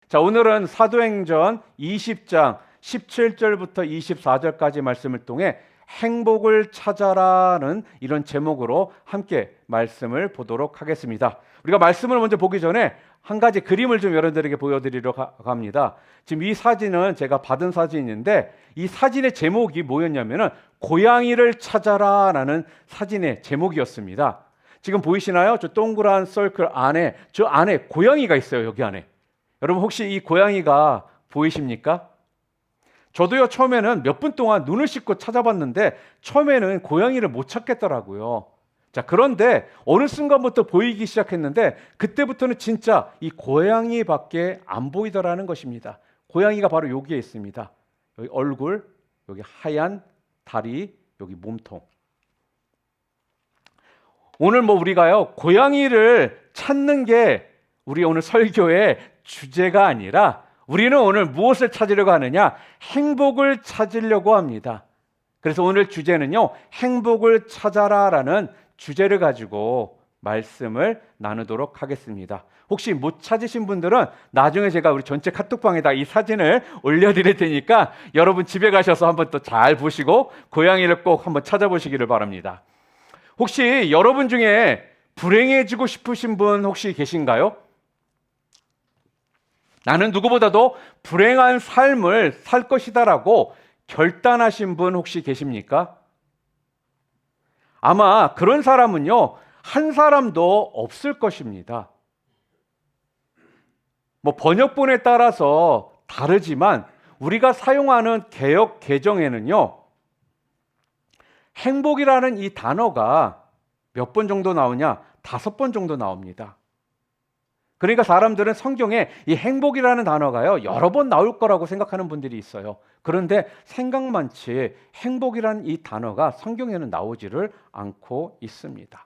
자, 오늘은 사도행전 20장 17절부터 24절까지 말씀을 통해 행복을 찾아라는 이런 제목으로 함께 말씀을 보도록 하겠습니다. 우리가 말씀을 먼저 보기 전에 한 가지 그림을 좀 여러분들에게 보여드리려고 합니다. 지금 이 사진은 제가 받은 사진인데 이 사진의 제목이 뭐였냐면은 고양이를 찾아라라는 사진의 제목이었습니다. 지금 보이시나요? 저 동그란 서클 안에 저 안에 고양이가 있어요. 여기 안에. 여러분 혹시 이 고양이가 보이십니까? 저도요 처음에는 몇 분 동안 눈을 씻고 찾아봤는데 처음에는 고양이를 못 찾겠더라고요. 자, 그런데 어느 순간부터 보이기 시작했는데 그때부터는 진짜 이 고양이밖에 안 보이더라는 것입니다. 고양이가 바로 여기에 있습니다. 여기 얼굴, 여기 하얀 다리, 여기 몸통. 오늘 우리가요 고양이를 찾는 게 우리 오늘 설교의 주제가 아니라 우리는 오늘 무엇을 찾으려고 하느냐? 행복을 찾으려고 합니다. 그래서 오늘 주제는요 행복을 찾아라라는 주제를 가지고 말씀을 나누도록 하겠습니다. 혹시 못 찾으신 분들은 나중에 제가 우리 전체 카톡방에다 이 사진을 올려드릴 테니까 여러분 집에 가셔서 한번 또 잘 보시고 고양이를 꼭 한번 찾아보시기를 바랍니다. 혹시 여러분 중에 불행해지고 싶으신 분 혹시 계신가요? 나는 누구보다도 불행한 삶을 살 것이다라고 결단하신 분 혹시 계십니까? 아마 그런 사람은요, 한 사람도 없을 것입니다. 번역본에 따라서 다르지만 우리가 사용하는 개역 개정에는요, 행복이라는 이 단어가 몇 번 정도 나오냐? 5번 정도 나옵니다. 그러니까 사람들은 성경에 이 행복이라는 단어가요 여러 번 나올 거라고 생각하는 분들이 있어요. 그런데 생각만치 행복이라는 이 단어가 성경에는 나오지를 않고 있습니다.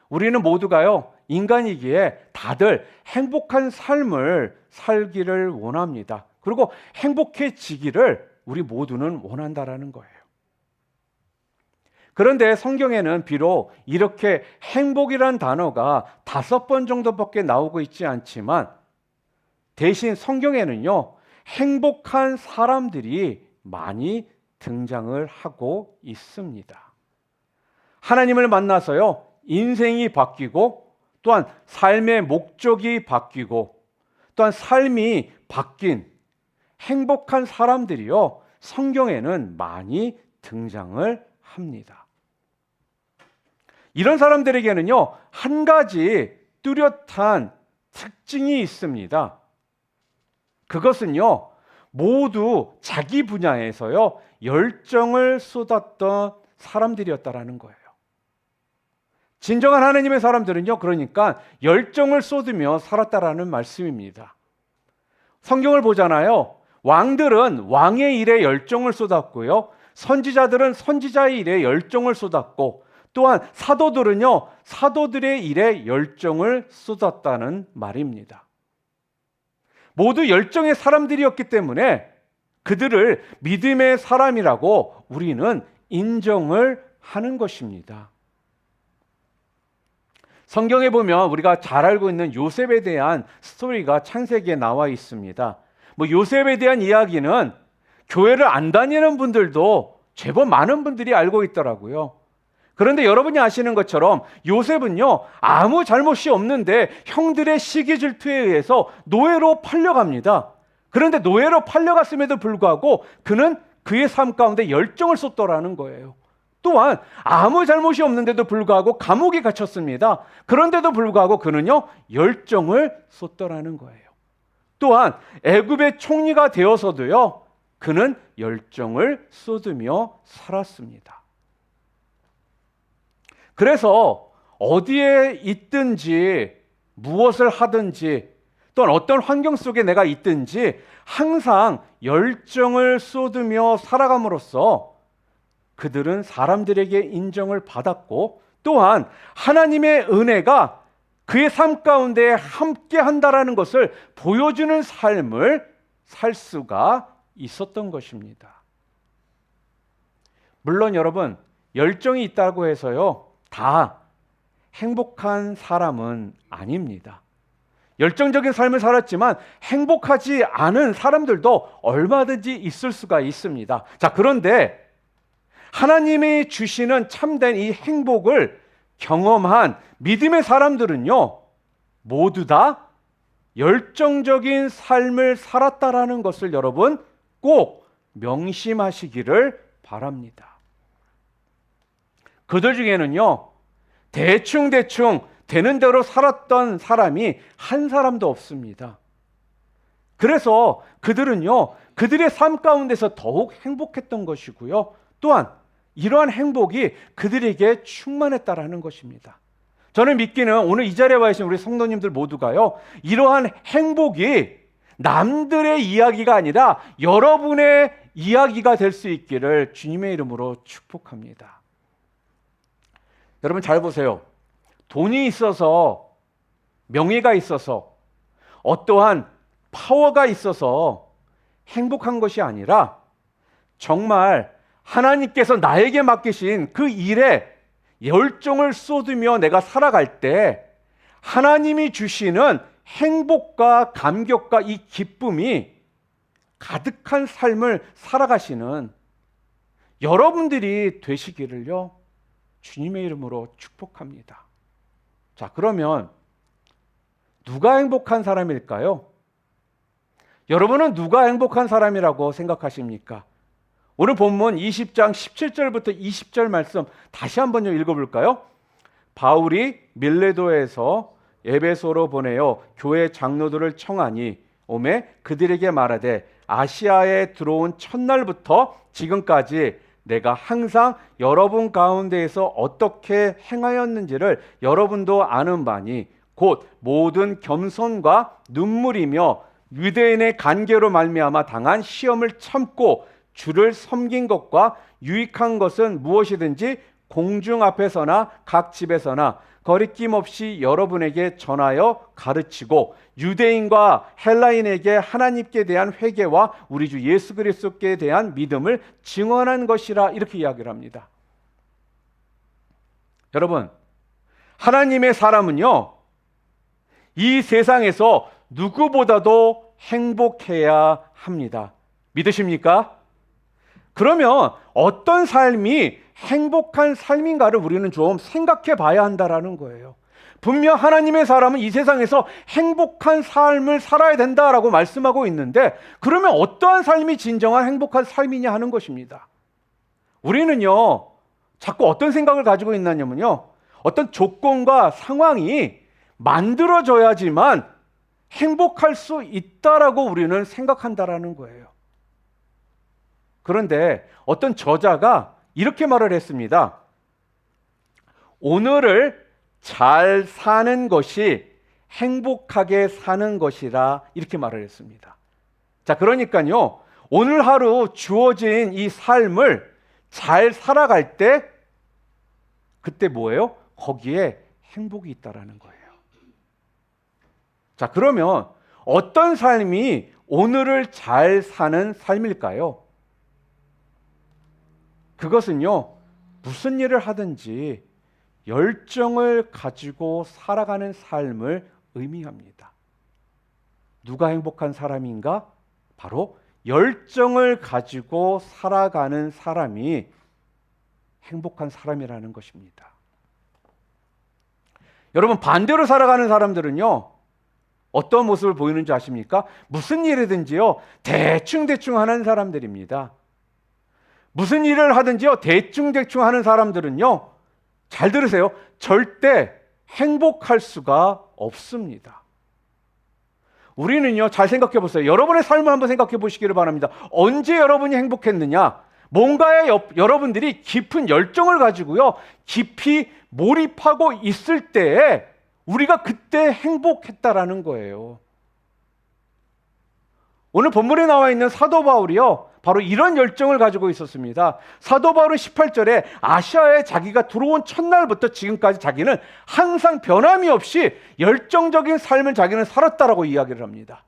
우리는 모두가요 인간이기에 다들 행복한 삶을 살기를 원합니다. 그리고 행복해지기를 우리 모두는 원한다라는 거예요. 그런데 성경에는 비록 이렇게 행복이란 단어가 5번 정도밖에 나오고 있지 않지만 대신 성경에는요 행복한 사람들이 많이 등장을 하고 있습니다. 하나님을 만나서요 인생이 바뀌고 또한 삶의 목적이 바뀌고 또한 삶이 바뀐 행복한 사람들이요 성경에는 많이 등장을 합니다. 이런 사람들에게는요 한 가지 뚜렷한 특징이 있습니다. 그것은요 모두 자기 분야에서요 열정을 쏟았던 사람들이었다라는 거예요. 진정한 하나님의 사람들은요 그러니까 열정을 쏟으며 살았다라는 말씀입니다. 성경을 보잖아요. 왕들은 왕의 일에 열정을 쏟았고요, 선지자들은 선지자의 일에 열정을 쏟았고, 또한 사도들은요 사도들의 일에 열정을 쏟았다는 말입니다. 모두 열정의 사람들이었기 때문에 그들을 믿음의 사람이라고 우리는 인정을 하는 것입니다. 성경에 보면 우리가 잘 알고 있는 요셉에 대한 스토리가 창세기에 나와 있습니다. 요셉에 대한 이야기는 교회를 안 다니는 분들도 제법 많은 분들이 알고 있더라고요. 그런데 여러분이 아시는 것처럼 요셉은요 아무 잘못이 없는데 형들의 시기 질투에 의해서 노예로 팔려갑니다. 그런데 노예로 팔려갔음에도 불구하고 그는 그의 삶 가운데 열정을 쏟더라는 거예요. 또한 아무 잘못이 없는데도 불구하고 감옥에 갇혔습니다. 그런데도 불구하고 그는요 열정을 쏟더라는 거예요. 또한 애굽의 총리가 되어서도요 그는 열정을 쏟으며 살았습니다. 그래서 어디에 있든지 무엇을 하든지 또한 어떤 환경 속에 내가 있든지 항상 열정을 쏟으며 살아감으로써 그들은 사람들에게 인정을 받았고 또한 하나님의 은혜가 그의 삶 가운데 함께 한다라는 것을 보여주는 삶을 살 수가 있었던 것입니다. 물론 여러분 열정이 있다고 해서요 다 행복한 사람은 아닙니다. 열정적인 삶을 살았지만 행복하지 않은 사람들도 얼마든지 있을 수가 있습니다. 자, 그런데 하나님이 주시는 참된 이 행복을 경험한 믿음의 사람들은요, 모두 다 열정적인 삶을 살았다라는 것을 여러분 꼭 명심하시기를 바랍니다. 그들 중에는요, 대충 되는 대로 살았던 사람이 한 사람도 없습니다. 그래서 그들은요, 그들의 삶 가운데서 더욱 행복했던 것이고요, 또한 이러한 행복이 그들에게 충만했다라는 것입니다. 저는 믿기는 오늘 이 자리에 와 계신 우리 성도님들 모두가요, 이러한 행복이 남들의 이야기가 아니라 여러분의 이야기가 될 수 있기를 주님의 이름으로 축복합니다. 여러분 잘 보세요. 돈이 있어서, 명예가 있어서, 어떠한 파워가 있어서 행복한 것이 아니라 정말 하나님께서 나에게 맡기신 그 일에 열정을 쏟으며 내가 살아갈 때 하나님이 주시는 행복과 감격과 이 기쁨이 가득한 삶을 살아가시는 여러분들이 되시기를요, 주님의 이름으로 축복합니다. 자, 그러면 누가 행복한 사람일까요? 여러분은 누가 행복한 사람이라고 생각하십니까? 오늘 본문 20장 17절부터 20절 말씀 다시 한번 읽어볼까요? 바울이 밀레도에서 에베소로 보내어 교회 장로들을 청하니 오매 그들에게 말하되 아시아에 들어온 첫날부터 지금까지 내가 항상 여러분 가운데에서 어떻게 행하였는지를 여러분도 아는 바니 곧 모든 겸손과 눈물이며 유대인의 간계로 말미암아 당한 시험을 참고 주를 섬긴 것과 유익한 것은 무엇이든지 공중 앞에서나 각 집에서나 거리낌 없이 여러분에게 전하여 가르치고 유대인과 헬라인에게 하나님께 대한 회개와 우리 주 예수 그리스도께 대한 믿음을 증언한 것이라, 이렇게 이야기를 합니다. 여러분, 하나님의 사람은요, 이 세상에서 누구보다도 행복해야 합니다. 믿으십니까? 그러면 어떤 삶이 행복한 삶인가를 우리는 좀 생각해 봐야 한다라는 거예요. 분명 하나님의 사람은 이 세상에서 행복한 삶을 살아야 된다라고 말씀하고 있는데, 그러면 어떠한 삶이 진정한 행복한 삶이냐 하는 것입니다. 우리는요, 자꾸 어떤 생각을 가지고 있냐면요, 어떤 조건과 상황이 만들어져야지만 행복할 수 있다라고 우리는 생각한다라는 거예요. 그런데 어떤 저자가 이렇게 말을 했습니다. 오늘을 잘 사는 것이 행복하게 사는 것이라, 이렇게 말을 했습니다. 자, 그러니까요, 오늘 하루 주어진 이 삶을 잘 살아갈 때 그때 뭐예요? 거기에 행복이 있다라는 거예요. 자, 그러면 어떤 삶이 오늘을 잘 사는 삶일까요? 그것은요, 무슨 일을 하든지 열정을 가지고 살아가는 삶을 의미합니다. 누가 행복한 사람인가? 바로 열정을 가지고 살아가는 사람이 행복한 사람이라는 것입니다. 여러분, 반대로 살아가는 사람들은요, 어떤 모습을 보이는지 아십니까? 무슨 일이든지요, 대충 하는 사람들입니다. 무슨 일을 하든지요, 대충 하는 사람들은요, 잘 들으세요, 절대 행복할 수가 없습니다. 우리는요, 잘 생각해 보세요. 여러분의 삶을 한번 생각해 보시기를 바랍니다. 언제 여러분이 행복했느냐? 뭔가에 여러분들이 깊은 열정을 가지고요, 깊이 몰입하고 있을 때에 우리가 그때 행복했다라는 거예요. 오늘 본문에 나와 있는 사도 바울이요, 바로 이런 열정을 가지고 있었습니다. 사도 바울은 18절에 아시아에 자기가 들어온 첫날부터 지금까지 자기는 항상 변함이 없이 열정적인 삶을 자기는 살았다라고 이야기를 합니다.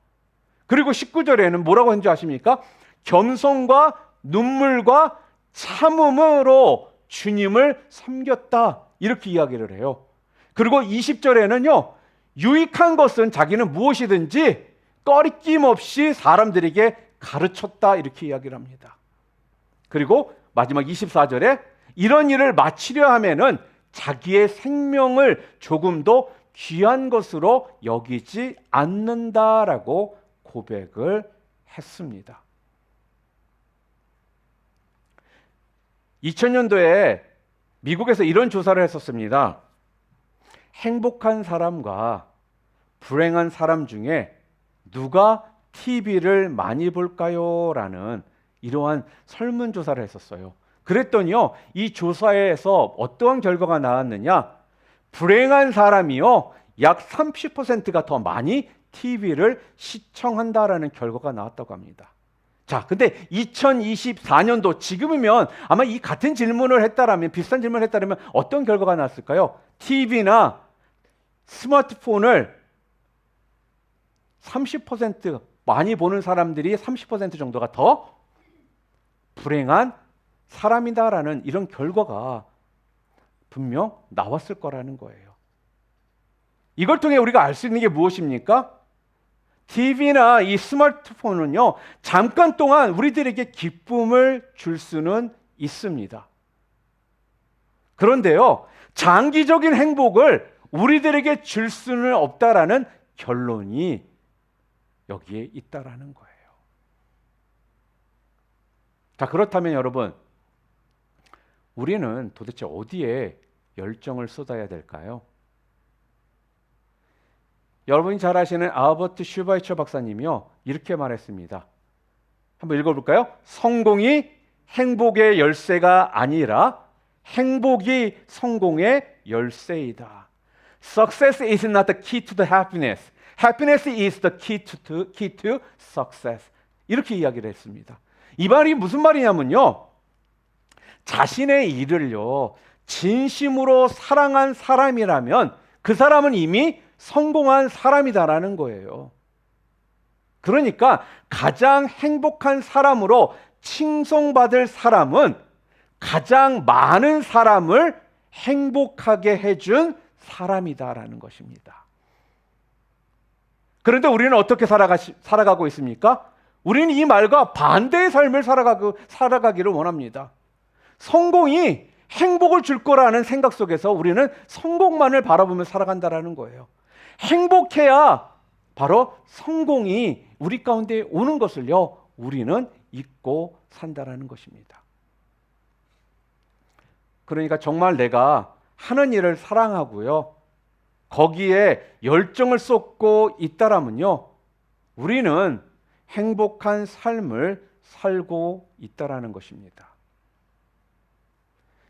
그리고 19절에는 뭐라고 했는지 아십니까? 겸손과 눈물과 참음으로 주님을 섬겼다, 이렇게 이야기를 해요. 그리고 20절에는요, 유익한 것은 자기는 무엇이든지 꺼리낌 없이 사람들에게 가르쳤다 이렇게 이야기를 합니다. 그리고 마지막 24절에 이런 일을 마치려 하면은 자기의 생명을 조금도 귀한 것으로 여기지 않는다라고 고백을 했습니다. 2000년도에 미국에서 이런 조사를 했었습니다. 행복한 사람과 불행한 사람 중에 누가 TV를 많이 볼까요? 라는 이러한 설문조사를 했었어요. 그랬더니요, 이 조사에서 어떠한 결과가 나왔느냐? 불행한 사람이요, 약 30%가 더 많이 TV를 시청한다라는 결과가 나왔다고 합니다. 자, 근데 2024년도 지금이면 아마 이 같은 질문을 했다라면, 비슷한 질문을 했다라면 어떤 결과가 나왔을까요? TV나 스마트폰을 30% 많이 보는 사람들이 30% 정도가 더 불행한 사람이다라는 이런 결과가 분명 나왔을 거라는 거예요. 이걸 통해 우리가 알 수 있는 게 무엇입니까? TV나 이 스마트폰은요, 잠깐 동안 우리들에게 기쁨을 줄 수는 있습니다. 그런데요, 장기적인 행복을 우리들에게 줄 수는 없다라는 결론이 여기에 있다라는 거예요. 자, 그렇다면 여러분, 우리는 도대체 어디에 열정을 쏟아야 될까요? 여러분이 잘 아시는 아버트 슈바이처 박사님이요, 이렇게 말했습니다. 한번 읽어볼까요? 성공이 행복의 열쇠가 아니라 행복이 성공의 열쇠이다. Success is not the key to the happiness. Happiness is the key to success. 이렇게 이야기를 했습니다. 이 말이 무슨 말이냐면요, 자신의 일을요 진심으로 사랑한 사람이라면 그 사람은 이미 성공한 사람이다라는 거예요. 그러니까 가장 행복한 사람으로 칭송받을 사람은 가장 많은 사람을 행복하게 해준 사람이다라는 것입니다. 그런데 우리는 어떻게 살아가고 있습니까? 우리는 이 말과 반대의 삶을 살아가기를 원합니다. 성공이 행복을 줄 거라는 생각 속에서 우리는 성공만을 바라보며 살아간다라는 거예요. 행복해야 바로 성공이 우리 가운데 오는 것을요, 우리는 잊고 산다라는 것입니다. 그러니까 정말 내가 하는 일을 사랑하고요, 거기에 열정을 쏟고 있다라면요, 우리는 행복한 삶을 살고 있다라는 것입니다.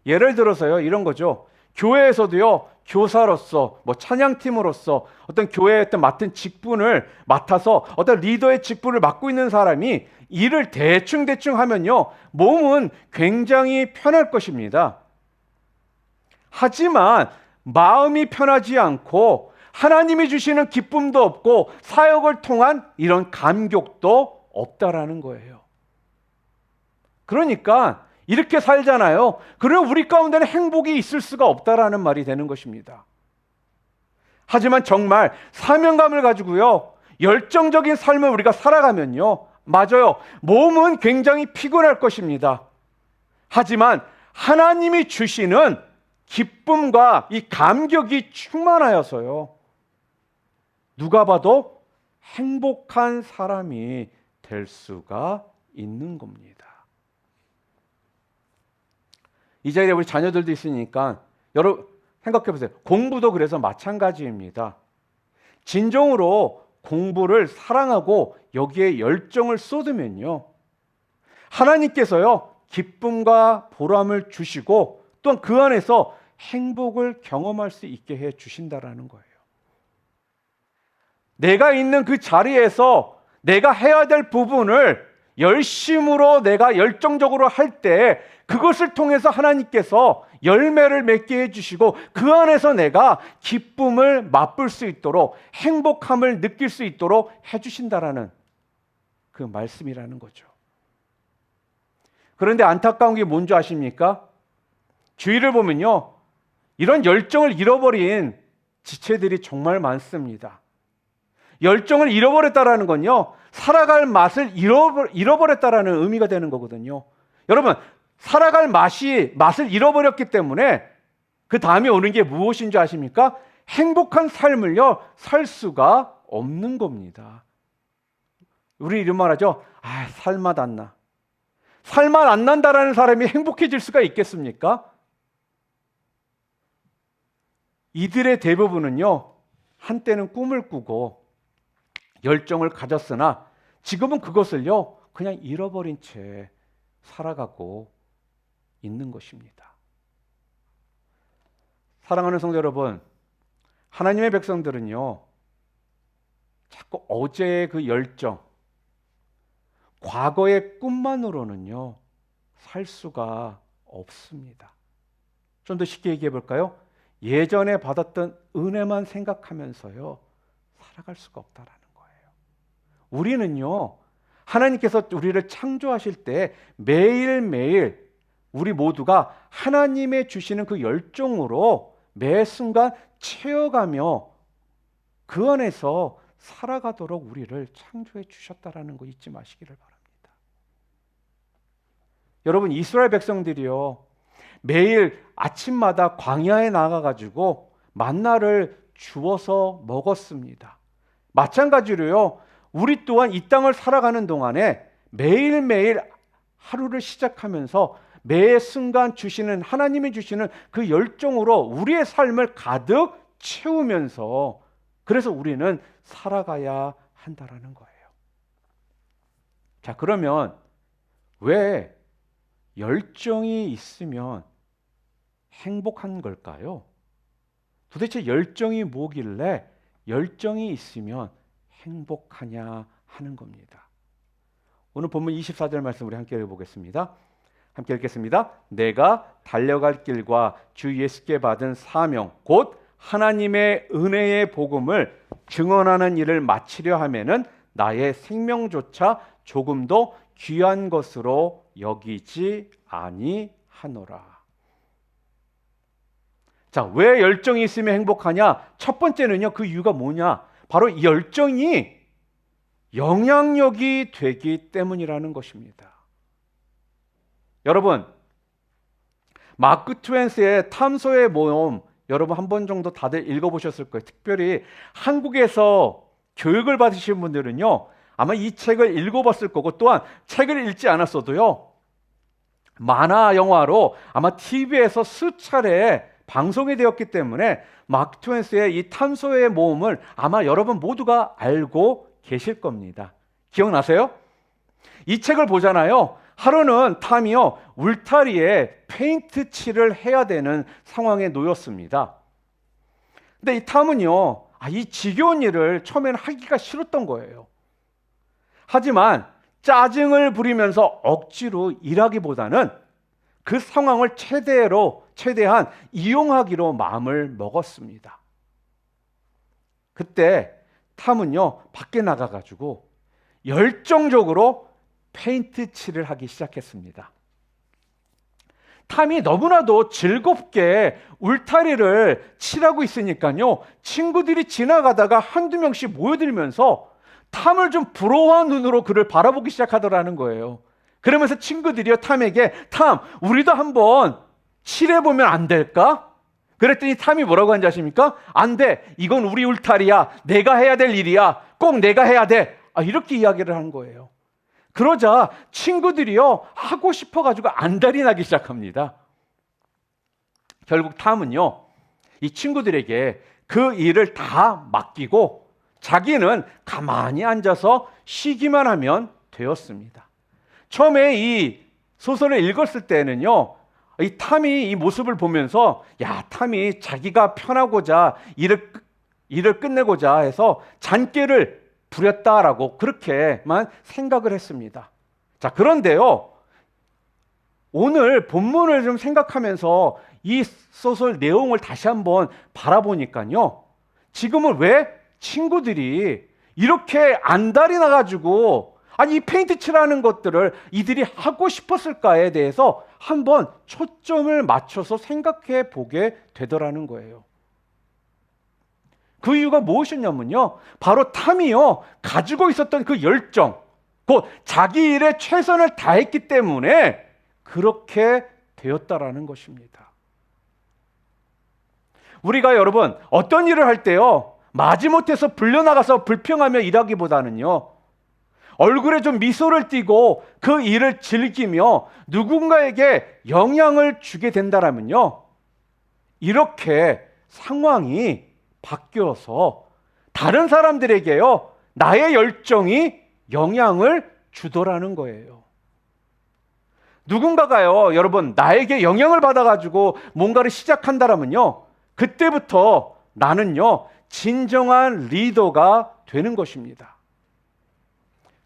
예를 들어서요, 이런 거죠. 교회에서도요, 교사로서, 찬양팀으로서 어떤 교회의 어떤 맡은 직분을 맡아서 어떤 리더의 직분을 맡고 있는 사람이 일을 대충 하면요, 몸은 굉장히 편할 것입니다. 하지만 마음이 편하지 않고 하나님이 주시는 기쁨도 없고 사역을 통한 이런 감격도 없다라는 거예요. 그러니까 이렇게 살잖아요. 그러면 우리 가운데는 행복이 있을 수가 없다라는 말이 되는 것입니다. 하지만 정말 사명감을 가지고요, 열정적인 삶을 우리가 살아가면요, 맞아요, 몸은 굉장히 피곤할 것입니다. 하지만 하나님이 주시는 기쁨과 이 감격이 충만하여서요, 누가 봐도 행복한 사람이 될 수가 있는 겁니다. 이 자리에 우리 자녀들도 있으니까 여러분 생각해 보세요. 공부도 그래서 마찬가지입니다. 진정으로 공부를 사랑하고 여기에 열정을 쏟으면요, 하나님께서요 기쁨과 보람을 주시고 또한 그 안에서 행복을 경험할 수 있게 해 주신다라는 거예요. 내가 있는 그 자리에서 내가 해야 될 부분을 열심으로 내가 열정적으로 할 때 그것을 통해서 하나님께서 열매를 맺게 해주시고 그 안에서 내가 기쁨을 맛볼 수 있도록 행복함을 느낄 수 있도록 해주신다라는 그 말씀이라는 거죠. 그런데 안타까운 게 뭔지 아십니까? 주위를 보면요, 이런 열정을 잃어버린 지체들이 정말 많습니다. 열정을 잃어버렸다라는 건요, 살아갈 맛을 잃어버렸다라는 의미가 되는 거거든요. 여러분, 살아갈 맛을 잃어버렸기 때문에 그 다음에 오는 게 무엇인 줄 아십니까? 행복한 삶을요, 살 수가 없는 겁니다. 우리 이런 말 하죠. 살맛 안 나. 살맛 안 난다라는 사람이 행복해질 수가 있겠습니까? 이들의 대부분은요, 한때는 꿈을 꾸고 열정을 가졌으나 지금은 그것을요, 그냥 잃어버린 채 살아가고 있는 것입니다. 사랑하는 성도 여러분, 하나님의 백성들은요, 자꾸 어제의 그 열정, 과거의 꿈만으로는요, 살 수가 없습니다. 좀 더 쉽게 얘기해 볼까요? 예전에 받았던 은혜만 생각하면서요, 살아갈 수가 없다라는 거예요. 우리는요, 하나님께서 우리를 창조하실 때 매일매일 우리 모두가 하나님의 주시는 그 열정으로 매 순간 채워가며 그 안에서 살아가도록 우리를 창조해 주셨다라는 거 잊지 마시기를 바랍니다. 여러분, 이스라엘 백성들이요, 매일 아침마다 광야에 나가가지고 만나를 주워서 먹었습니다. 마찬가지로요, 우리 또한 이 땅을 살아가는 동안에 매일매일 하루를 시작하면서 매 순간 주시는, 하나님이 주시는 그 열정으로 우리의 삶을 가득 채우면서, 그래서 우리는 살아가야 한다라는 거예요. 자, 그러면 왜 열정이 있으면 행복한 걸까요? 도대체 열정이 뭐길래 열정이 있으면 행복하냐 하는 겁니다. 오늘 본문 24절 말씀 우리 함께 읽어보겠습니다. 함께 읽겠습니다. 내가 달려갈 길과 주 예수께 받은 사명 곧 하나님의 은혜의 복음을 증언하는 일을 마치려 하면은 나의 생명조차 조금도 귀한 것으로 여기지 아니하노라. 자, 왜 열정이 있으면 행복하냐? 첫 번째는요, 그 이유가 뭐냐? 바로 이 열정이 영향력이 되기 때문이라는 것입니다. 여러분, 마크 트웨인의 탐소의 모험, 여러분 한 번 정도 다들 읽어보셨을 거예요. 특별히 한국에서 교육을 받으신 분들은요, 아마 이 책을 읽어봤을 거고, 또한 책을 읽지 않았어도요, 만화 영화로 아마 TV에서 수차례 방송이 되었기 때문에 마크 트웨인의 이 탐소의 모험을 아마 여러분 모두가 알고 계실 겁니다. 기억나세요? 이 책을 보잖아요. 하루는 탐이요, 울타리에 페인트 칠을 해야 되는 상황에 놓였습니다. 근데 이 탐은요, 이 지겨운 일을 처음에는 하기가 싫었던 거예요. 하지만 짜증을 부리면서 억지로 일하기보다는 그 상황을 최대한 이용하기로 마음을 먹었습니다. 그때 탐은요, 밖에 나가가지고 열정적으로 페인트 칠을 하기 시작했습니다. 탐이 너무나도 즐겁게 울타리를 칠하고 있으니까요, 친구들이 지나가다가 한두 명씩 모여들면서 탐을 좀 부러워한 눈으로 그를 바라보기 시작하더라는 거예요. 그러면서 친구들이요, 탐에게 탐, 우리도 한번 칠해보면 안 될까? 그랬더니 탐이 뭐라고 하는지 아십니까? 안 돼, 이건 우리 울타리야, 내가 해야 될 일이야, 꼭 내가 해야 돼, 이렇게 이야기를 한 거예요. 그러자 친구들이요, 하고 싶어가지고 안달이 나기 시작합니다. 결국 탐은요, 이 친구들에게 그 일을 다 맡기고 자기는 가만히 앉아서 쉬기만 하면 되었습니다. 처음에 이 소설을 읽었을 때는요, 이 탐이 이 모습을 보면서, 탐이 자기가 편하고자 일을 끝내고자 해서 잔꾀를 부렸다라고 그렇게만 생각을 했습니다. 자, 그런데요, 오늘 본문을 좀 생각하면서 이 소설 내용을 다시 한번 바라보니까요, 지금은 왜 친구들이 이렇게 안달이 나가지고 이 페인트 칠하는 것들을 이들이 하고 싶었을까에 대해서 한번 초점을 맞춰서 생각해 보게 되더라는 거예요. 그 이유가 무엇이었냐면요, 바로 탐이요, 가지고 있었던 그 열정, 곧 자기 일에 최선을 다했기 때문에 그렇게 되었다라는 것입니다. 우리가 여러분 어떤 일을 할 때요, 마지못해서 불려나가서 불평하며 일하기보다는요, 얼굴에 좀 미소를 띠고 그 일을 즐기며 누군가에게 영향을 주게 된다라면요, 이렇게 상황이 바뀌어서 다른 사람들에게요, 나의 열정이 영향을 주더라는 거예요. 누군가가요, 여러분 나에게 영향을 받아가지고 뭔가를 시작한다라면요, 그때부터 나는요, 진정한 리더가 되는 것입니다.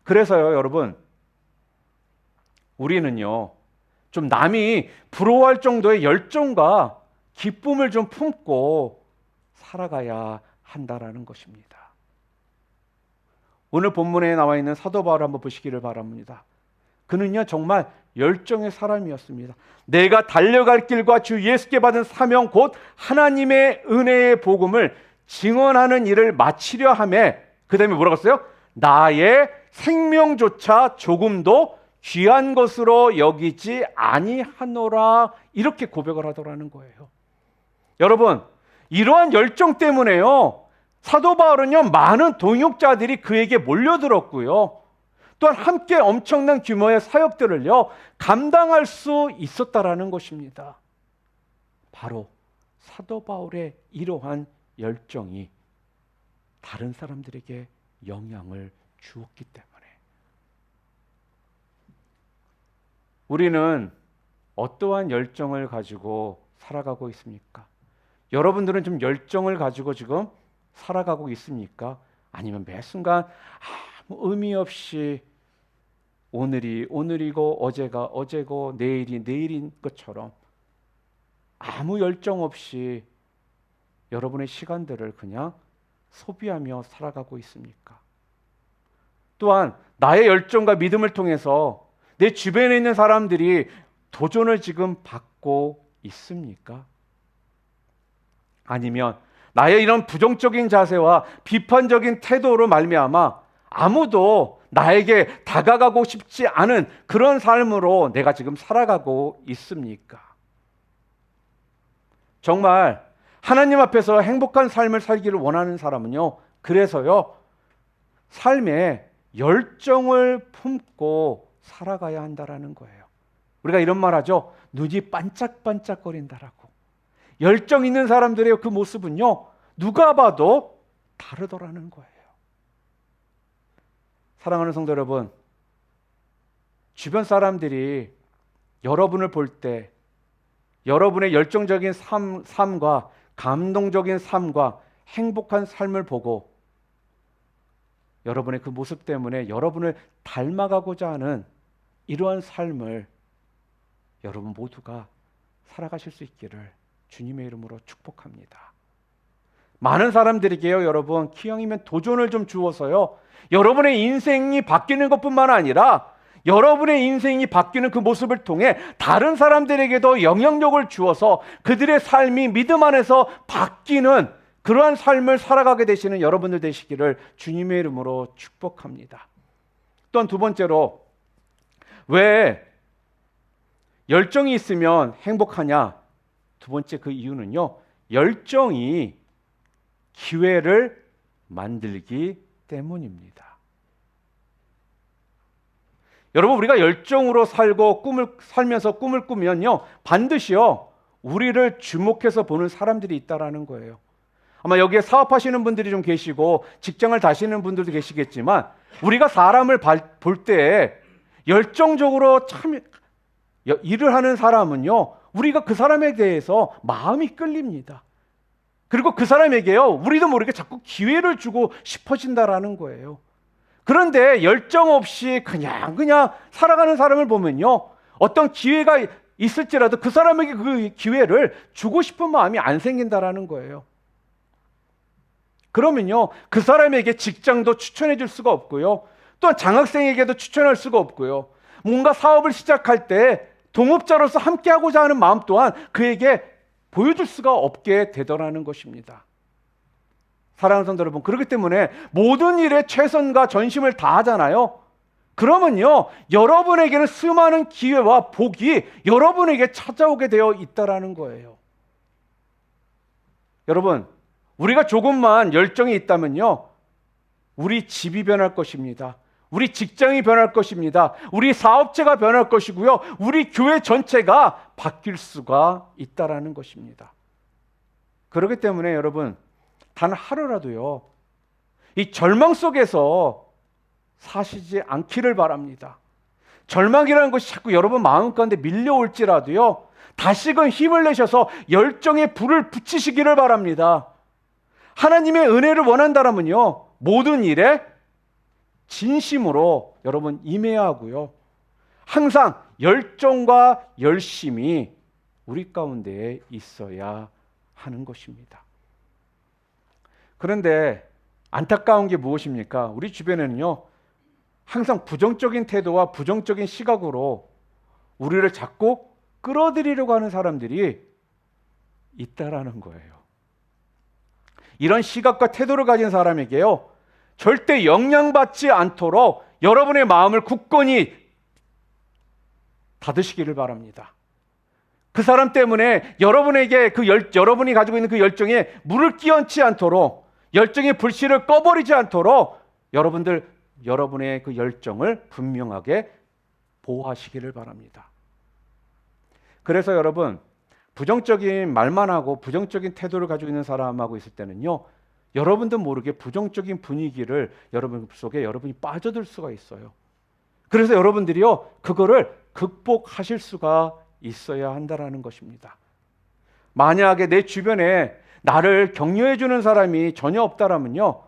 그래서요, 여러분, 우리는요, 좀 남이 부러워할 정도의 열정과 기쁨을 좀 품고 살아가야 한다라는 것입니다. 오늘 본문에 나와 있는 사도 바울을 한번 보시기를 바랍니다. 그는요, 정말 열정의 사람이었습니다. 내가 달려갈 길과 주 예수께 받은 사명, 곧 하나님의 은혜의 복음을 증언하는 일을 마치려 하매, 그 다음에 뭐라고 했어요? 나의 생명조차 조금도 귀한 것으로 여기지 아니하노라, 이렇게 고백을 하더라는 거예요. 여러분, 이러한 열정 때문에요, 사도 바울은요, 많은 동역자들이 그에게 몰려들었고요, 또한 함께 엄청난 규모의 사역들을요, 감당할 수 있었다라는 것입니다. 바로 사도 바울의 이러한 열정이 다른 사람들에게 영향을 주었기 때문에. 우리는 어떠한 열정을 가지고 살아가고 있습니까? 여러분들은 좀 열정을 가지고 지금 살아가고 있습니까? 아니면 매 순간 아무 의미 없이 오늘이 오늘이고 어제가 어제고 내일이 내일인 것처럼 아무 열정 없이 여러분의 시간들을 그냥 소비하며 살아가고 있습니까? 또한 나의 열정과 믿음을 통해서 내 주변에 있는 사람들이 도전을 지금 받고 있습니까? 아니면 나의 이런 부정적인 자세와 비판적인 태도로 말미암아 아무도 나에게 다가가고 싶지 않은 그런 삶으로 내가 지금 살아가고 있습니까? 정말 하나님 앞에서 행복한 삶을 살기를 원하는 사람은요, 그래서요, 삶에 열정을 품고 살아가야 한다라는 거예요. 우리가 이런 말 하죠. 눈이 반짝반짝거린다라고. 열정 있는 사람들의 그 모습은요, 누가 봐도 다르더라는 거예요. 사랑하는 성도 여러분, 주변 사람들이 여러분을 볼 때 여러분의 열정적인 삶과 감동적인 삶과 행복한 삶을 보고 여러분의 그 모습 때문에 여러분을 닮아가고자 하는 이러한 삶을 여러분 모두가 살아가실 수 있기를 주님의 이름으로 축복합니다. 많은 사람들에게요, 여러분, 기왕이면 도전을 좀 주어서요, 여러분의 인생이 바뀌는 것뿐만 아니라 여러분의 인생이 바뀌는 그 모습을 통해 다른 사람들에게도 영향력을 주어서 그들의 삶이 믿음 안에서 바뀌는 그러한 삶을 살아가게 되시는 여러분들 되시기를 주님의 이름으로 축복합니다. 또한 두 번째로, 왜 열정이 있으면 행복하냐? 두 번째 그 이유는요, 열정이 기회를 만들기 때문입니다. 여러분, 우리가 열정으로 살고 살면서 꿈을 꾸면요, 반드시요, 우리를 주목해서 보는 사람들이 있다라는 거예요. 아마 여기에 사업하시는 분들이 좀 계시고 직장을 다시는 분들도 계시겠지만, 우리가 사람을 볼 때 열정적으로 참 일을 하는 사람은요, 우리가 그 사람에 대해서 마음이 끌립니다. 그리고 그 사람에게요, 우리도 모르게 자꾸 기회를 주고 싶어진다라는 거예요. 그런데 열정 없이 그냥 살아가는 사람을 보면요, 어떤 기회가 있을지라도 그 사람에게 그 기회를 주고 싶은 마음이 안 생긴다라는 거예요. 그러면요, 그 사람에게 직장도 추천해 줄 수가 없고요, 또한 장학생에게도 추천할 수가 없고요, 뭔가 사업을 시작할 때 동업자로서 함께하고자 하는 마음 또한 그에게 보여줄 수가 없게 되더라는 것입니다. 사랑하는 성도 여러분, 그렇기 때문에 모든 일에 최선과 전심을 다하잖아요. 그러면요, 여러분에게는 수많은 기회와 복이 여러분에게 찾아오게 되어 있다라는 거예요. 여러분, 우리가 조금만 열정이 있다면요, 우리 집이 변할 것입니다. 우리 직장이 변할 것입니다. 우리 사업체가 변할 것이고요. 우리 교회 전체가 바뀔 수가 있다라는 것입니다. 그렇기 때문에 여러분, 단 하루라도요, 이 절망 속에서 사시지 않기를 바랍니다. 절망이라는 것이 자꾸 여러분 마음 가운데 밀려올지라도요, 다시금 힘을 내셔서 열정의 불을 붙이시기를 바랍니다. 하나님의 은혜를 원한다면요, 모든 일에 진심으로 여러분 임해야 하고요, 항상 열정과 열심이 우리 가운데 있어야 하는 것입니다. 그런데 안타까운 게 무엇입니까? 우리 주변에는요, 항상 부정적인 태도와 부정적인 시각으로 우리를 자꾸 끌어들이려고 하는 사람들이 있다라는 거예요. 이런 시각과 태도를 가진 사람에게요, 절대 영향받지 않도록 여러분의 마음을 굳건히 닫으시기를 바랍니다. 그 사람 때문에 여러분에게 여러분이 가지고 있는 그 열정에 물을 끼얹지 않도록, 열정의 불씨를 꺼버리지 않도록 여러분의 그 열정을 분명하게 보호하시기를 바랍니다. 그래서 여러분, 부정적인 말만 하고 부정적인 태도를 가지고 있는 사람하고 있을 때는요, 여러분도 모르게 부정적인 분위기를 여러분 속에 여러분이 빠져들 수가 있어요. 그래서 여러분들이요, 그거를 극복하실 수가 있어야 한다라는 것입니다. 만약에 내 주변에 나를 격려해 주는 사람이 전혀 없다라면요,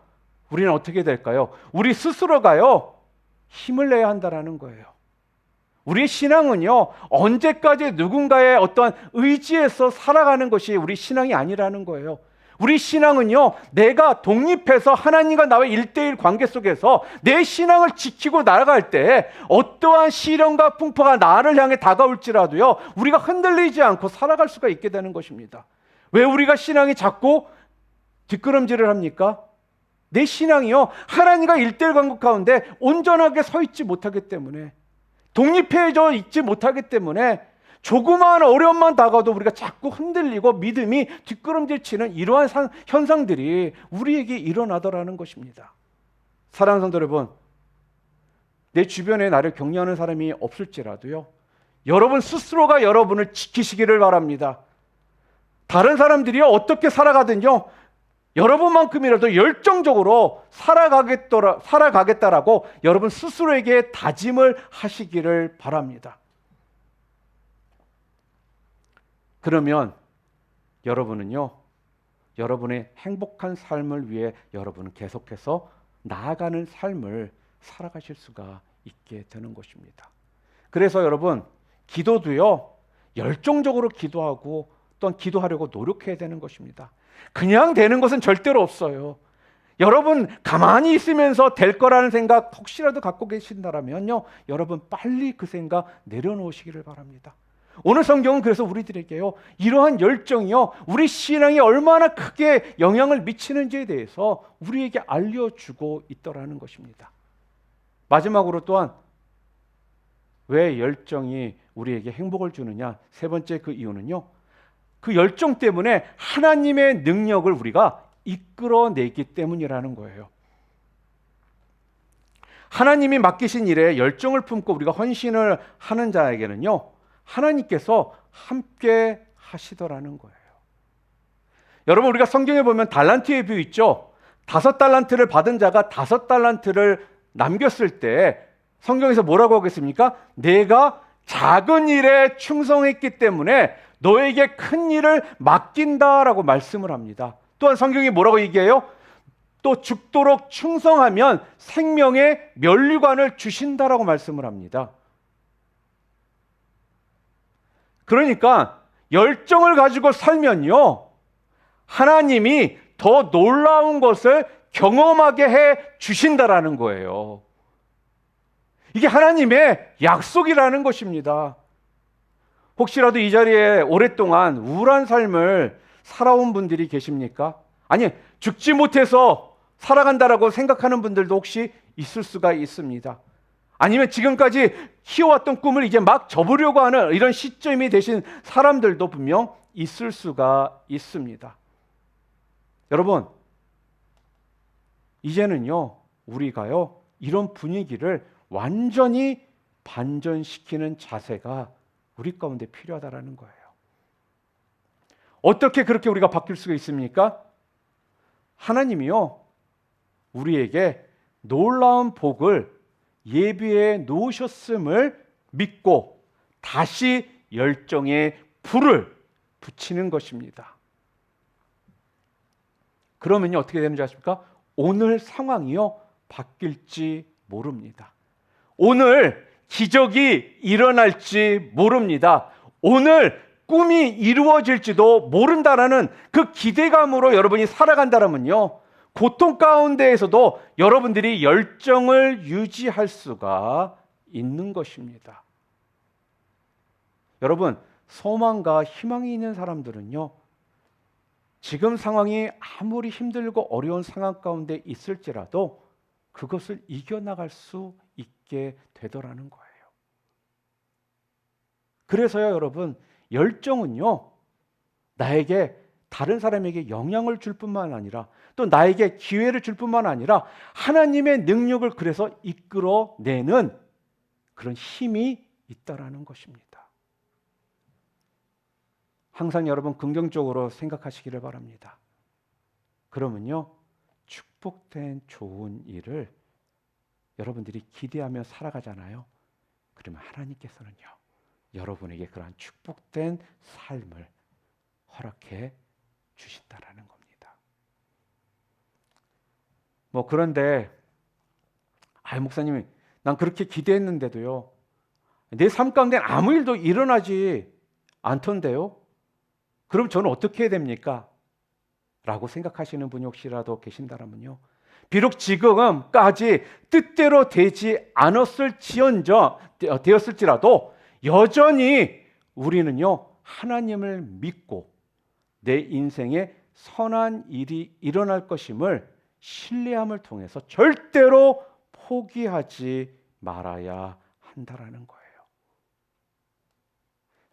우리는 어떻게 될까요? 우리 스스로가요, 힘을 내야 한다라는 거예요. 우리의 신앙은요, 언제까지 누군가의 어떠한 의지에서 살아가는 것이 우리 신앙이 아니라는 거예요. 우리 신앙은요, 내가 독립해서 하나님과 나의 1:1 관계 속에서 내 신앙을 지키고 나아갈 때 어떠한 시련과 풍파가 나를 향해 다가올지라도요, 우리가 흔들리지 않고 살아갈 수가 있게 되는 것입니다. 왜 우리가 신앙이 자꾸 뒷걸음질을 합니까? 내 신앙이요, 하나님과 1:1 관계 가운데 온전하게 서 있지 못하기 때문에, 독립해져 있지 못하기 때문에 조그마한 어려움만 다가도 우리가 자꾸 흔들리고 믿음이 뒷걸음질 치는 이러한 현상들이 우리에게 일어나더라는 것입니다. 사랑하는 성도 여러분, 내 주변에 나를 격려하는 사람이 없을지라도요, 여러분 스스로가 여러분을 지키시기를 바랍니다. 다른 사람들이 어떻게 살아가든요, 여러분만큼이라도 열정적으로 살아가겠다라고 여러분 스스로에게 다짐을 하시기를 바랍니다. 그러면 여러분은요, 여러분의 행복한 삶을 위해 여러분은 계속해서 나아가는 삶을 살아가실 수가 있게 되는 것입니다. 그래서 여러분, 기도도요, 열정적으로 기도하고 또한 기도하려고 노력해야 되는 것입니다. 그냥 되는 것은 절대로 없어요. 여러분 가만히 있으면서 될 거라는 생각 혹시라도 갖고 계신다면요, 여러분 빨리 그 생각 내려놓으시기를 바랍니다. 오늘 성경은 그래서 우리들에게요, 이러한 열정이요, 우리 신앙에 얼마나 크게 영향을 미치는지에 대해서 우리에게 알려주고 있더라는 것입니다. 마지막으로 또한 왜 열정이 우리에게 행복을 주느냐, 세 번째 그 이유는요, 그 열정 때문에 하나님의 능력을 우리가 이끌어내기 때문이라는 거예요. 하나님이 맡기신 일에 열정을 품고 우리가 헌신을 하는 자에게는요, 하나님께서 함께 하시더라는 거예요. 여러분, 우리가 성경에 보면 달란트의 비유 있죠? 5달란트를 받은 자가 5달란트를 남겼을 때 성경에서 뭐라고 하겠습니까? 내가 작은 일에 충성했기 때문에 너에게 큰 일을 맡긴다라고 말씀을 합니다. 또한 성경이 뭐라고 얘기해요? 또 죽도록 충성하면 생명의 면류관을 주신다라고 말씀을 합니다. 그러니까 열정을 가지고 살면요, 하나님이 더 놀라운 것을 경험하게 해 주신다라는 거예요. 이게 하나님의 약속이라는 것입니다. 혹시라도 이 자리에 오랫동안 우울한 삶을 살아온 분들이 계십니까? 아니, 죽지 못해서 살아간다라고 생각하는 분들도 혹시 있을 수가 있습니다. 아니면 지금까지 키워왔던 꿈을 이제 막 접으려고 하는 이런 시점이 되신 사람들도 분명 있을 수가 있습니다. 여러분, 이제는요, 우리가요, 이런 분위기를 완전히 반전시키는 자세가 우리 가운데 필요하다라는 거예요. 어떻게 그렇게 우리가 바뀔 수가 있습니까? 하나님이요, 우리에게 놀라운 복을 예비해 놓으셨음을 믿고 다시 열정의 불을 붙이는 것입니다. 그러면요, 어떻게 되는지 아십니까? 오늘 상황이요, 바뀔지 모릅니다. 오늘 기적이 일어날지 모릅니다. 오늘 꿈이 이루어질지도 모른다라는 그 기대감으로 여러분이 살아간다면요, 고통 가운데에서도 여러분들이 열정을 유지할 수가 있는 것입니다. 여러분, 소망과 희망이 있는 사람들은요, 지금 상황이 아무리 힘들고 어려운 상황 가운데 있을지라도 그것을 이겨나갈 수 있게 되더라는 거예요. 그래서요, 여러분, 열정은요, 나에게 다른 사람에게 영향을 줄 뿐만 아니라 또 나에게 기회를 줄 뿐만 아니라 하나님의 능력을 그래서 이끌어내는 그런 힘이 있다라는 것입니다. 항상 여러분 긍정적으로 생각하시기를 바랍니다. 그러면요, 축복된 좋은 일을 여러분들이 기대하며 살아가잖아요. 그러면 하나님께서는요, 여러분에게 그러한 축복된 삶을 허락해 주신다라는 겁니다. 그런데 목사님이 난 그렇게 기대했는데도요, 내 삶 가운데 아무 일도 일어나지 않던데요. 그럼 저는 어떻게 해야 됩니까? 라고 생각하시는 분이 혹시라도 계신다면요, 비록 지금까지 뜻대로 되지 되었을지라도 여전히 우리는요, 하나님을 믿고 내 인생에 선한 일이 일어날 것임을 신뢰함을 통해서 절대로 포기하지 말아야 한다라는 거예요.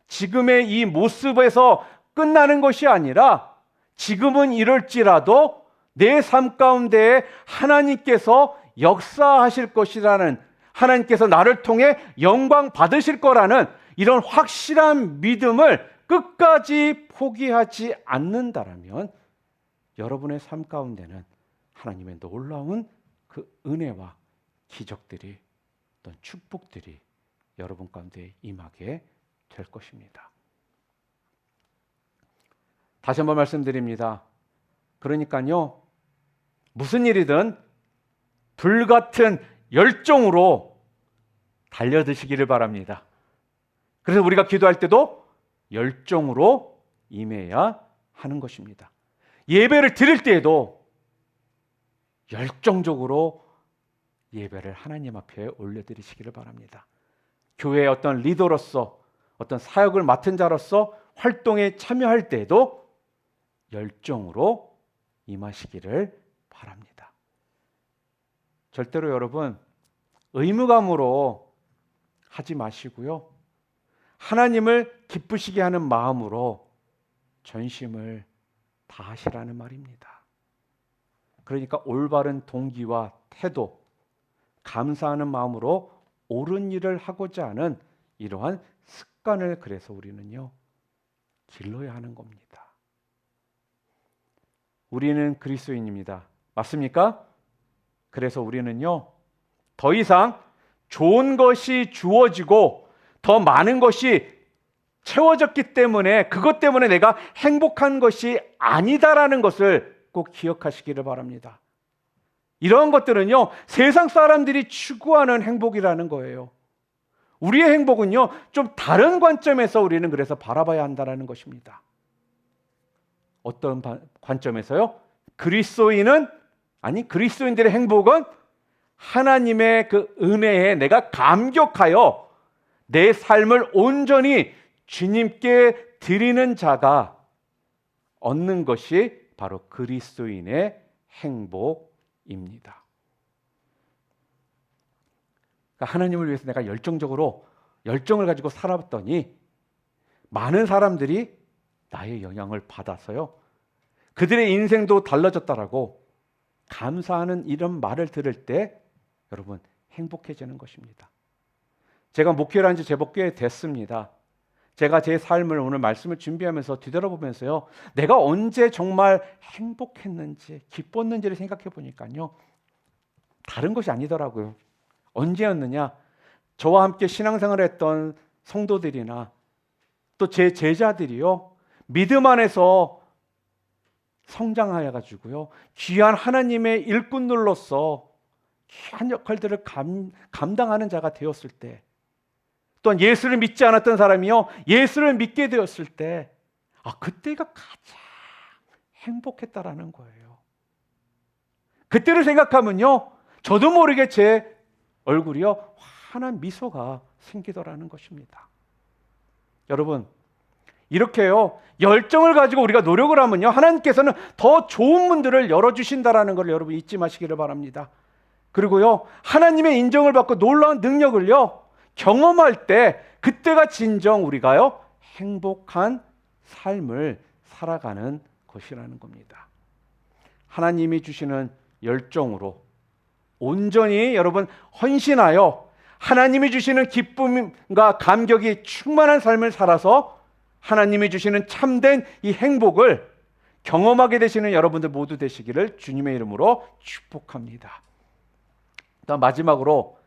지금의 이 모습에서 끝나는 것이 아니라 지금은 이럴지라도 내 삶 가운데 하나님께서 역사하실 것이라는, 하나님께서 나를 통해 영광 받으실 거라는 이런 확실한 믿음을 끝까지 포기하지 않는다라면 여러분의 삶 가운데는 하나님의 놀라운 그 은혜와 기적들이, 어떤 축복들이 여러분 가운데 임하게 될 것입니다. 다시 한번 말씀드립니다. 그러니까요, 무슨 일이든 불같은 열정으로 달려드시기를 바랍니다. 그래서 우리가 기도할 때도 열정으로 임해야 하는 것입니다. 예배를 드릴 때에도 열정적으로 예배를 하나님 앞에 올려드리시기를 바랍니다. 교회의 어떤 리더로서, 어떤 사역을 맡은 자로서 활동에 참여할 때에도 열정으로 임하시기를 바랍니다. 절대로 여러분 의무감으로 하지 마시고요, 하나님을 기쁘시게 하는 마음으로 전심을 다하시라는 말입니다. 그러니까 올바른 동기와 태도, 감사하는 마음으로 옳은 일을 하고자 하는 이러한 습관을 그래서 우리는요, 길러야 하는 겁니다. 우리는 그리스도인입니다. 맞습니까? 그래서 우리는요, 더 이상 좋은 것이 주어지고 더 많은 것이 채워졌기 때문에 그것 때문에 내가 행복한 것이 아니다라는 것을 꼭 기억하시기를 바랍니다. 이런 것들은요, 세상 사람들이 추구하는 행복이라는 거예요. 우리의 행복은요, 좀 다른 관점에서 우리는 그래서 바라봐야 한다는 것입니다. 어떤 관점에서요? 그리스도인들의 행복은 하나님의 그 은혜에 내가 감격하여 내 삶을 온전히 주님께 드리는 자가 얻는 것이 바로 그리스도인의 행복입니다. 그러니까 하나님을 위해서 내가 열정을 가지고 살아봤더니 많은 사람들이 나의 영향을 받아서요, 그들의 인생도 달라졌다라고 감사하는 이런 말을 들을 때 여러분 행복해지는 것입니다. 제가 목회를 한 지 제법 꽤 됐습니다. 제가 제 삶을 오늘 말씀을 준비하면서 뒤돌아보면서요, 내가 언제 정말 행복했는지 기뻤는지를 생각해 보니까요, 다른 것이 아니더라고요. 언제였느냐? 저와 함께 신앙생활을 했던 성도들이나 또 제 제자들이요, 믿음 안에서 성장하여 가지고요, 귀한 하나님의 일꾼들로서 귀한 역할들을 감당하는 자가 되었을 때, 또한 예수를 믿지 않았던 사람이요, 예수를 믿게 되었을 때, 그때가 가장 행복했다라는 거예요. 그때를 생각하면요, 저도 모르게 제 얼굴이요, 환한 미소가 생기더라는 것입니다. 여러분, 이렇게요, 열정을 가지고 우리가 노력을 하면요, 하나님께서는 더 좋은 문들을 열어주신다라는 걸 여러분 잊지 마시기를 바랍니다. 그리고요, 하나님의 인정을 받고 놀라운 능력을요 경험할 때, 그때가 진정 우리가요 행복한 삶을 살아가는 것이라는 겁니다. 하나님이 주시는 열정으로 온전히 여러분 헌신하여 하나님이 주시는 기쁨과 감격이 충만한 삶을 살아서 하나님이 주시는 참된 이 행복을 경험하게 되시는 여러분들 모두 되시기를 주님의 이름으로 축복합니다. 다음 마지막으로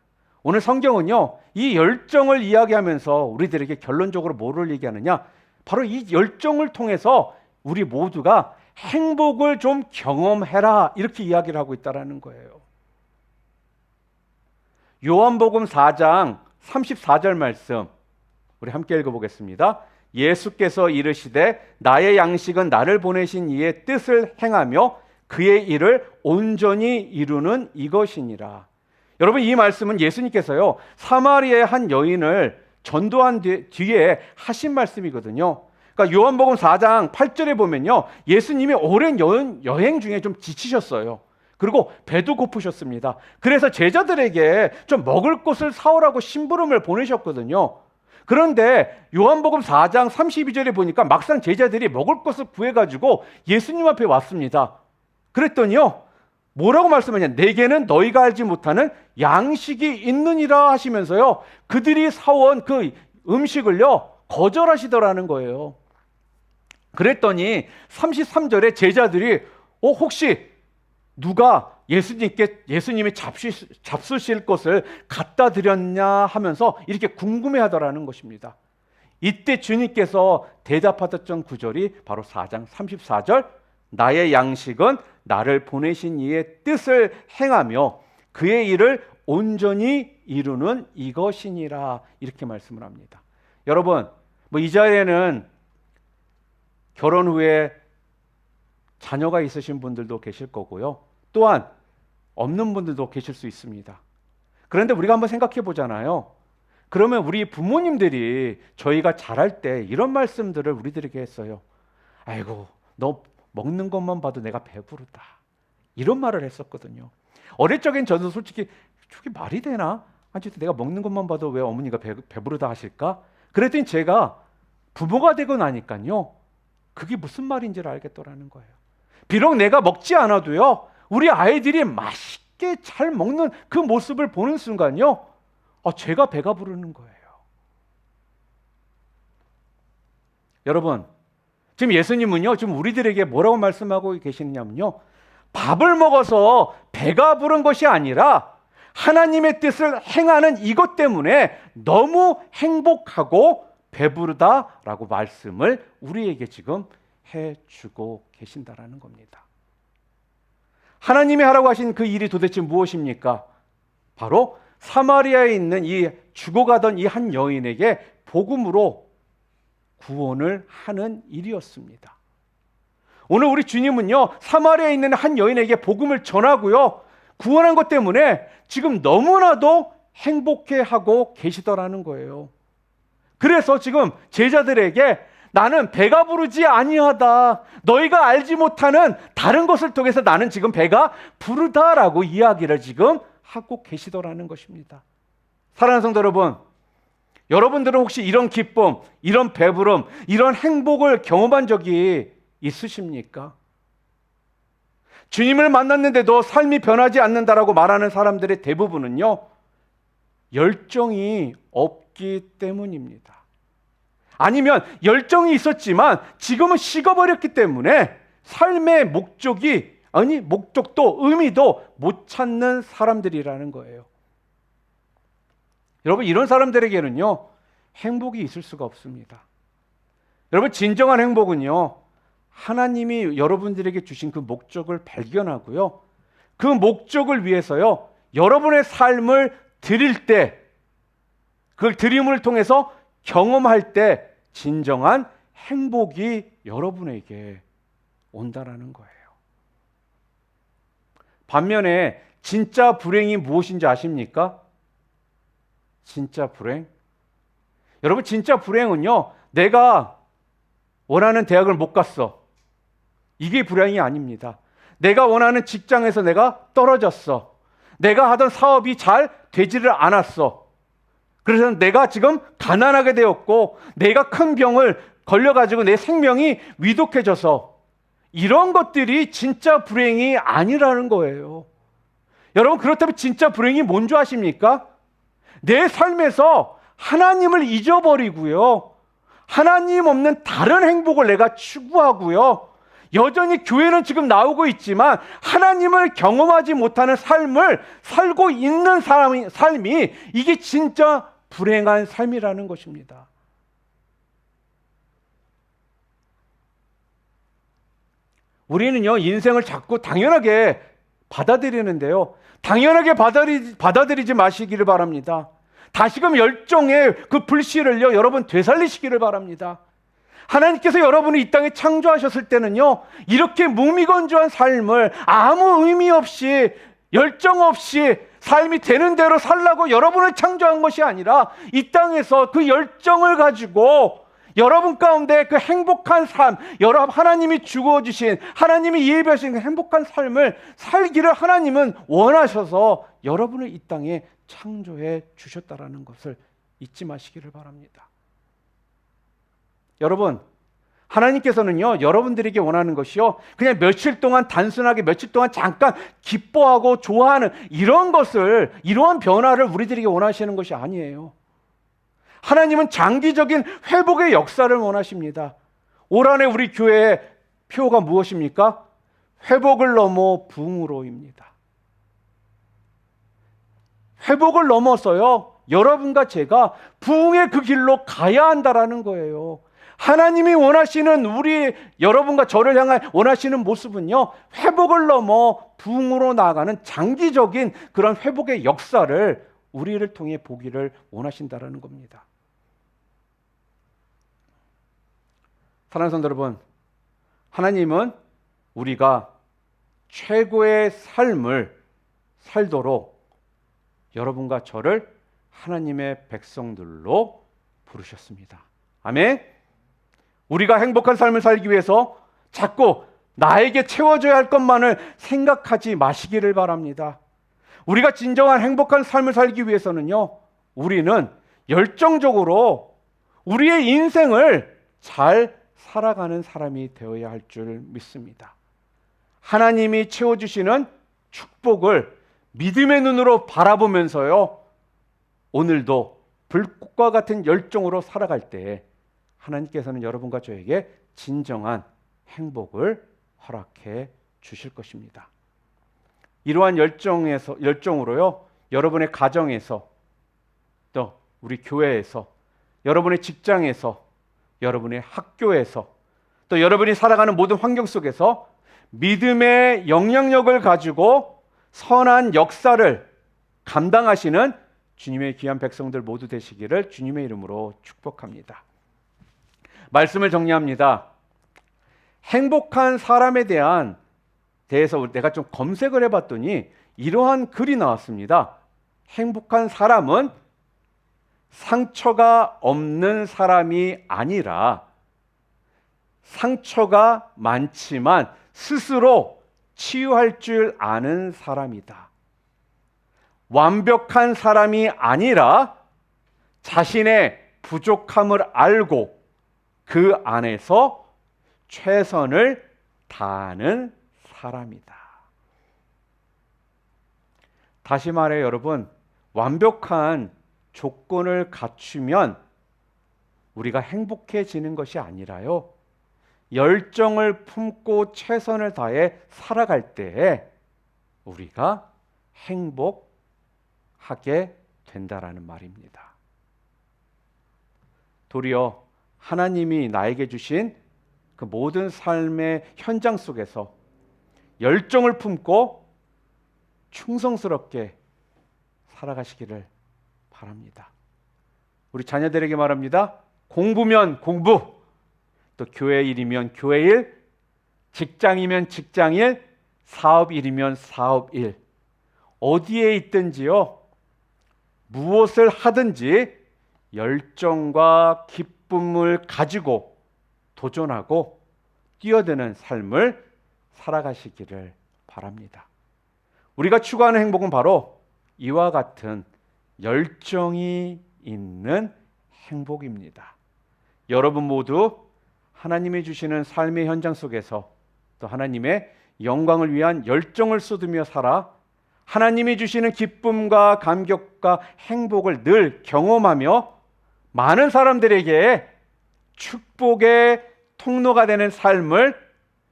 오늘 성경은요, 이 열정을 이야기하면서 우리들에게 결론적으로 뭐를 얘기하느냐? 바로 이 열정을 통해서 우리 모두가 행복을 좀 경험해라, 이렇게 이야기를 하고 있다는 거예요. 요한복음 4장 34절 말씀 우리 함께 읽어보겠습니다. 예수께서 이르시되 나의 양식은 나를 보내신 이의 뜻을 행하며 그의 일을 온전히 이루는 이것이니라. 여러분, 이 말씀은 예수님께서요 사마리아의 한 여인을 전도한 뒤에 하신 말씀이거든요. 그러니까 요한복음 4장 8절에 보면요, 예수님이 오랜 여행 중에 좀 지치셨어요. 그리고 배도 고프셨습니다. 그래서 제자들에게 좀 먹을 것을 사오라고 심부름을 보내셨거든요. 그런데 요한복음 4장 32절에 보니까 막상 제자들이 먹을 것을 구해가지고 예수님 앞에 왔습니다. 그랬더니요, 뭐라고 말씀하냐? 내게는 너희가 알지 못하는 양식이 있느니라 하시면서요, 그들이 사온 그 음식을요 거절하시더라는 거예요. 그랬더니 33절에 제자들이 혹시 누가 예수님이 잡수실 것을 갖다 드렸냐 하면서 이렇게 궁금해하더라는 것입니다. 이때 주님께서 대답하셨던 구절이 바로 4장 34절 나의 양식은 나를 보내신 이의 뜻을 행하며 그의 일을 온전히 이루는 이것이니라, 이렇게 말씀을 합니다. 여러분, 이 자리에는 결혼 후에 자녀가 있으신 분들도 계실 거고요, 또한 없는 분들도 계실 수 있습니다. 그런데 우리가 한번 생각해 보잖아요. 그러면 우리 부모님들이 저희가 자랄 때 이런 말씀들을 우리들에게 했어요. 아이고, 너 먹는 것만 봐도 내가 배부르다, 이런 말을 했었거든요. 어릴 적엔 저도 솔직히 저게 말이 되나? 아니, 내가 먹는 것만 봐도 왜 어머니가 배부르다 하실까? 그랬더니 제가 부모가 되고 나니까요, 그게 무슨 말인지를 알겠더라는 거예요. 비록 내가 먹지 않아도요, 우리 아이들이 맛있게 잘 먹는 그 모습을 보는 순간요, 제가 배가 부르는 거예요. 여러분, 지금 예수님은요, 지금 우리들에게 뭐라고 말씀하고 계시느냐면요, 밥을 먹어서 배가 부른 것이 아니라 하나님의 뜻을 행하는 이것 때문에 너무 행복하고 배부르다라고 말씀을 우리에게 지금 해주고 계신다라는 겁니다. 하나님이 하라고 하신 그 일이 도대체 무엇입니까? 바로 사마리아에 있는 이 죽어가던 이 한 여인에게 복음으로 구원을 하는 일이었습니다. 오늘 우리 주님은요, 사마리아에 있는 한 여인에게 복음을 전하고요, 구원한 것 때문에 지금 너무나도 행복해하고 계시더라는 거예요. 그래서 지금 제자들에게 나는 배가 부르지 아니하다. 너희가 알지 못하는 다른 것을 통해서 나는 지금 배가 부르다라고 이야기를 지금 하고 계시더라는 것입니다. 사랑하는 성도 여러분, 여러분들은 혹시 이런 기쁨, 이런 배부름, 이런 행복을 경험한 적이 있으십니까? 주님을 만났는데도 삶이 변하지 않는다라고 말하는 사람들의 대부분은요, 열정이 없기 때문입니다. 아니면 열정이 있었지만 지금은 식어버렸기 때문에 삶의 목적도 의미도 못 찾는 사람들이라는 거예요. 여러분, 이런 사람들에게는요, 행복이 있을 수가 없습니다. 여러분, 진정한 행복은요, 하나님이 여러분들에게 주신 그 목적을 발견하고요, 그 목적을 위해서요, 여러분의 삶을 드릴 때, 그걸 드림을 통해서 경험할 때 진정한 행복이 여러분에게 온다라는 거예요. 반면에 진짜 불행이 무엇인지 아십니까? 진짜 불행? 여러분, 진짜 불행은요, 내가 원하는 대학을 못 갔어. 이게 불행이 아닙니다. 내가 원하는 직장에서 내가 떨어졌어. 내가 하던 사업이 잘 되지를 않았어. 그래서 내가 지금 가난하게 되었고, 내가 큰 병을 걸려가지고 내 생명이 위독해져서, 이런 것들이 진짜 불행이 아니라는 거예요. 여러분, 그렇다면 진짜 불행이 뭔지 아십니까? 내 삶에서 하나님을 잊어버리고요, 하나님 없는 다른 행복을 내가 추구하고요, 여전히 교회는 지금 나오고 있지만 하나님을 경험하지 못하는 삶을 살고 있는 삶이 이게 진짜 불행한 삶이라는 것입니다. 우리는요, 인생을 자꾸 당연하게 받아들이는데요, 당연하게 받아들이지 마시기를 바랍니다. 다시금 열정의 그 불씨를요, 여러분 되살리시기를 바랍니다. 하나님께서 여러분을 이 땅에 창조하셨을 때는요, 이렇게 무미건조한 삶을 아무 의미 없이, 열정 없이 삶이 되는 대로 살라고 여러분을 창조한 것이 아니라, 이 땅에서 그 열정을 가지고 여러분 가운데 그 행복한 삶, 하나님이 주어주신, 하나님이 예비하신 그 행복한 삶을 살기를 하나님은 원하셔서 여러분을 이 땅에 창조해 주셨다라는 것을 잊지 마시기를 바랍니다. 여러분, 하나님께서는요, 여러분들에게 원하는 것이요, 그냥 며칠 동안 단순하게 며칠 동안 잠깐 기뻐하고 좋아하는 이런 것을, 이러한 변화를 우리들에게 원하시는 것이 아니에요. 하나님은 장기적인 회복의 역사를 원하십니다. 올 한해 우리 교회의 표가 무엇입니까? 회복을 넘어 부흥으로입니다. 회복을 넘어서요, 여러분과 제가 부흥의 그 길로 가야 한다라는 거예요. 하나님이 원하시는 여러분과 저를 향해 원하시는 모습은요, 회복을 넘어 부흥으로 나아가는 장기적인 그런 회복의 역사를 우리를 통해 보기를 원하신다라는 겁니다. 사랑하는 성도 여러분, 하나님은 우리가 최고의 삶을 살도록 여러분과 저를 하나님의 백성들로 부르셨습니다. 아멘. 우리가 행복한 삶을 살기 위해서 자꾸 나에게 채워져야 할 것만을 생각하지 마시기를 바랍니다. 우리가 진정한 행복한 삶을 살기 위해서는요, 우리는 열정적으로 우리의 인생을 잘 살아가는 사람이 되어야 할 줄 믿습니다. 하나님이 채워주시는 축복을 믿음의 눈으로 바라보면서요, 오늘도 불꽃과 같은 열정으로 살아갈 때에 하나님께서는 여러분과 저에게 진정한 행복을 허락해 주실 것입니다. 이러한 열정으로요, 여러분의 가정에서, 또 우리 교회에서, 여러분의 직장에서, 여러분의 학교에서, 또 여러분이 살아가는 모든 환경 속에서 믿음의 영향력을 가지고 선한 역사를 감당하시는 주님의 귀한 백성들 모두 되시기를 주님의 이름으로 축복합니다. 말씀을 정리합니다. 행복한 사람에 대해서 내가 좀 검색을 해봤더니 이러한 글이 나왔습니다. 행복한 사람은 상처가 없는 사람이 아니라 상처가 많지만 스스로 치유할 줄 아는 사람이다. 완벽한 사람이 아니라 자신의 부족함을 알고 그 안에서 최선을 다하는 사람이다. 다시 말해 여러분, 완벽한 조건을 갖추면 우리가 행복해지는 것이 아니라요, 열정을 품고 최선을 다해 살아갈 때에 우리가 행복하게 된다라는 말입니다. 도리어 하나님이 나에게 주신 그 모든 삶의 현장 속에서 열정을 품고 충성스럽게 살아가시기를 바랍니다. 우리 자녀들에게 말합니다. 공부면 공부, 또 교회 일이면 교회 일, 직장이면 직장 일, 사업 일이면 사업 일, 어디에 있든지요, 무엇을 하든지 열정과 기쁨을 가지고 도전하고 뛰어드는 삶을 살아가시기를 바랍니다. 우리가 추구하는 행복은 바로 이와 같은 열정이 있는 행복입니다. 여러분 모두 하나님이 주시는 삶의 현장 속에서 또 하나님의 영광을 위한 열정을 쏟으며 살아 하나님이 주시는 기쁨과 감격과 행복을 늘 경험하며 많은 사람들에게 축복의 통로가 되는 삶을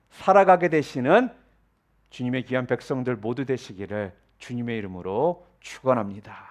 살아가게 되시는 주님의 귀한 백성들 모두 되시기를 주님의 이름으로 축원합니다.